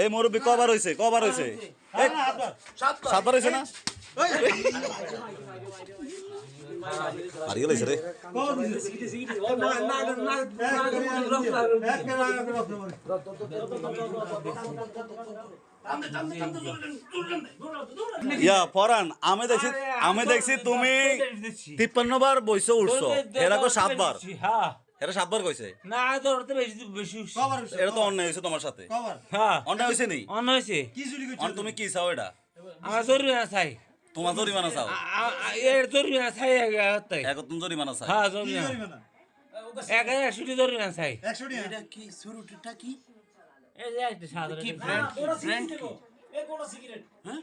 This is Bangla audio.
এই মুরব্বী কবার হয়েছে সাতবার হয়েছে না হারিয়ে গেছে রে ইয়া ফরান আমি দেখছি তুমি 53 বার বইছো উঠছো এরকম 7 বার এরা 7 বার কইছে না তোর তো বেশি এটা তো অন্যায় হয়েছে তোমার সাথে হ্যাঁ অন্যায় হয়েছে নি অন্যায় হয়েছে তুমি কি চাও এটা আমার জরিমানা চাই তোমার জরিমানা চাও এর জরিমানা চাই এখন তুমি জরিমানা চাও হ্যাঁ জরিমানা 100 জরিমানা চাই 100 এটা কি শুরুটা কি এই যে একটা সাধারণ কি ব্র্যান্ড কি এ কোন সিগারেট হ্যাঁ